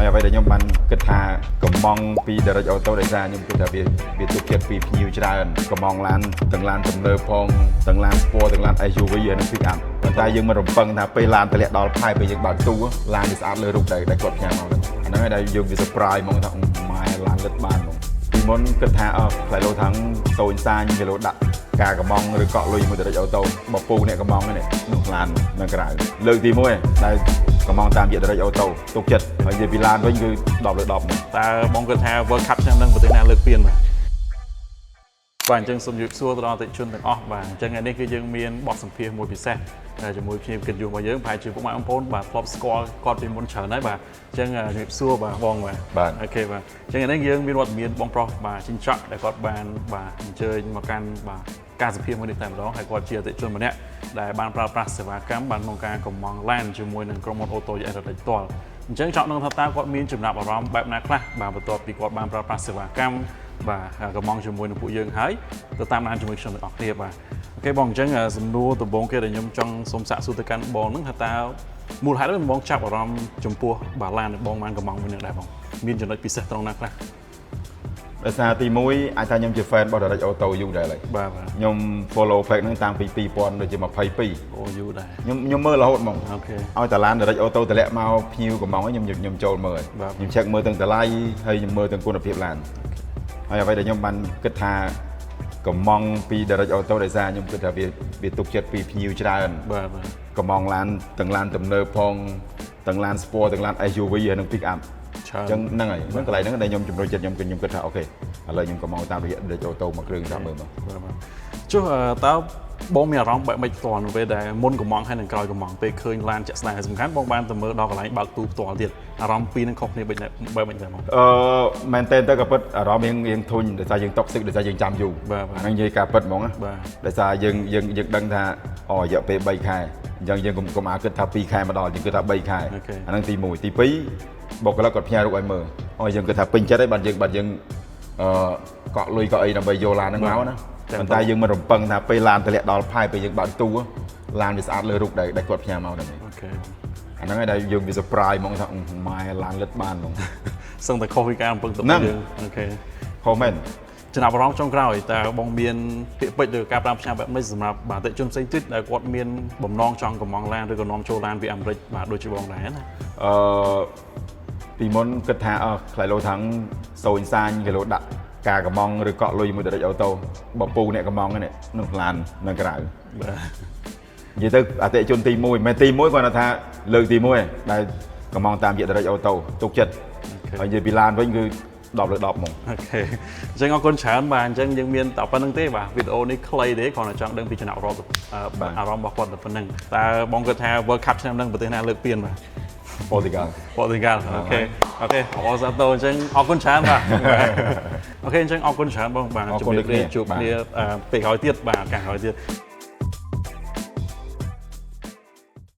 ហើយអ្វីដែលខ្ញុំបានគិតថាកំងពី Direct Auto ដោយសារខ្ញុំគិតថាវាទុកចិត្តពីភ្ញៀវច្រើនកំងឡានទាំងឡានទំនើបផងទាំងឡានស្ពណ៌ទាំងឡាន SUV ហើយនឹង pick up ប៉ុន្តែយើងមិនរំពឹងថាពេលឡានតម្លាក់ដល់ផែពេលយើងបើកទូឡានវាស្អាតលើរូបដែលគាត់ផ្ញើមកហ្នឹងហើយដែលយើងវា surprise ហ្មងថាម៉ែឡានលិតបានហ្មងពីមុនគិតថាផ្លែលោថាំងតូចសាញគីឡូដាក់ការកំងឬកក់លុយមួយ Direct Auto បពូអ្នកកំងនេះនោះឡាននៅក្រៅលើកទី1ដែលកំងតាមរយៈ Direct Auto ទុកចិត្តហើយនិយាយពីឡានវិញគឺ10 លើ 10 តើបងគិតថា World Cup ឆ្នាំហ្នឹងប្រទេសណាលើកពានបាទអញ្ចឹងសូមជម្រាបសួរទៅដល់អតិថិជនទាំងអស់បាទអញ្ចឹងថ្ងៃនេះគឺយើងមានបទសម្ភាសន៍មួយពិសេសជាមួយភ្ញៀវកិត្តិយសរបស់យើងប្រហែលជាពុកម៉ែបងប្អូនបាទធ្លាប់ស្គាល់គាត់ពីមុនច្រើនហើយបាទអញ្ចឹងជំរាបសួរបាទបងបាទអូខេបាទអញ្ចឹងថ្ងៃនេះយើងមានវត្តមានបងប្រុសបាទចិញ្ចក់ដែលគាត់បានបាទអញ្ជើញមកកាន់បាទការសម្ភាសន៍មួយនេះតែម្ដងហើយគាត់ជាអតិថិជនម្នាក់ដែលបានប្រើប្រាស់សេវាកម្មបានក្នុងការកំងឡានជាមួយនឹងក្រុមហ៊ុនអូតូយេអេរ៉ាផ្ទាល់អញ្ចឹងចង់ដឹងថាតើគាត់មានចំណាប់អារម្មណ៍បែបណាខ្លះបាទបន្ទាប់ពីគាត់បានប្រើប្រាស់សេវាកម្មបាទកំងជាមួយនឹងពួកយើងហើយទៅតាមដានជាមួយខ្ញុំទាំងអស់គ្នាបាទអូខេបងអញ្ចឹងសំណួរដំបូងគេដែលខ្ញុំចង់សូមសាកសួរទៅកាន់បងហ្នឹងថាតើមូលហេតុអ្វីបងចាប់អារម្មណ៍ចំពោះបាទឡានរបស់បងបានកំងមួយនឹងដែរបងមានចំណុចពិសេសត្រង់ណាខ្លះដោយសារទី1អាចថាខ្ញុំជា fan របស់ Direct Auto យូរដែរហើយបាទខ្ញុំ follow page ហ្នឹងតាំងពី2000ដូចជា22អូយូរដែរខ្ញុំមើលរហូតហ្មងអូខេឲ្យតាឡាន Direct Auto តម្លាក់មកភ្ញៀវកំងខ្ញុំចូលមើលខ្ញុំ check មើលទាំងតម្លៃហើយខ្ញុំមើលទាំងគុណភាពឡានហើយអ្វីដែលខ្ញុំបានគិតថាកំងពី Direct Auto ដោយសារខ្ញុំគិតថាវាទុកចិត្តពីភ្ញៀវច្រើនបាទកំងឡានទាំងឡានទំនើបផងទាំងឡានស្ពណ៌ទាំងឡាន SUV ហើយនឹង pick up អញ្ចឹងហ្នឹងហើយកន្លែងហ្នឹងដែលខ្ញុំជំរុញចិត្តខ្ញុំគិតថាអូខេឥឡូវខ្ញុំកំងតាមរយៈ Direct Auto មកគ្រឿងតាមមើលមកបាទចុះតើបងមានអារម្មណ៍បែបម៉េចផ្ទាល់នៅពេលដែលមុនកំងហើយនឹងក្រោយកំងពេលឃើញឡានជាក់ស្ដែងសំខាន់បងបានទៅមើលដល់កន្លែងបើកទូផ្ទាល់ទៀតអារម្មណ៍ពីរនឹងខុសគ្នាបែបម៉េចដែរបងមែនតើទៅក៏ពិតអារម្មណ៍រៀងធុញដោយសារយើងតុកសិកដោយសារយើងចាំយូរហ្នឹងនិយាយការពិតហ្មងណាដោយសារយើងដឹងថារយៈពេល3ខែអញ្ចឹងយើងកុំអាគិតថា2ខែមកដល់យើងគិតថា3ខែអាហ្នឹងទី1ទី2បុគ្គលិកគាត់ផ្ញើរូបឲ្យមើលយើងគិតថាពេញចិត្តហើយបាទយើងកក់លុយក៏អីដើម្បីយកឡានហ្នឹងមកណាប៉ុន្តែយើងមិនរំពឹងថាពេលឡានតម្លាក់ដល់ផែពេលយើងបើកទូឡានវាស្អាតលើរូបដែលគាត់ផ្ញើមកហ្នឹងអូខេអាហ្នឹងហើយដែលយើងវា surprise ហ្មងថាម៉ែឡានលិតបានហ្មងសឹងតែខុសពីការរំពឹងទុកយើងអូខេខុសមែនចំណាប់អារម្មណ៍ចុងក្រោយតើបងមានពាក្យពេចន៍ឬការប្រើប្រាស់បែបនេះសម្រាប់បាទអតិថិជនផ្សេងទៀតដែលគាត់មានបំណងចង់កំងឡានឬក៏នាំចូលឡានពីអាមេរិកបាទដូចជាបងដែរណាពីមុនគិតថាផ្លែលោថាំងសូនសាញគីឡូដាក់ការកំងឬកក់លុយមួយ Direct Auto បពូអ្នកកំងនេះនោះឡាននៅក្រៅបាទនិយាយទៅអតិថិជនទី1មិនទី1គាត់ថាលើកទី1ដែលកំងតាមរយៈ Direct Auto ទុកចិត្តហើយនិយាយពីឡានវិញគឺ10 លើ 10 ហ្មងអូខេអញ្ចឹងអរគុណច្រើនបាទអញ្ចឹងយើងមានតែប៉ុណ្្នឹងទេបាទវីដេអូនេះខ្លីទេគ្រាន់តែចង់ដឹងពីចំណាប់អារម្មណ៍របស់គាត់តែប៉ុណ្្នឹងតើបងគិតថា World Cup ឆ្នាំហ្នឹងប្រទេសណាលើកពានបាទPortugal អូខេអរសាទរអញ្ចឹងអរគុណច្រើនបាទអូខេអញ្ចឹងអរគុណច្រើនបងបាទជួបគ្នាពេលក្រោយទៀតបាទឱកាសក្រោយទៀត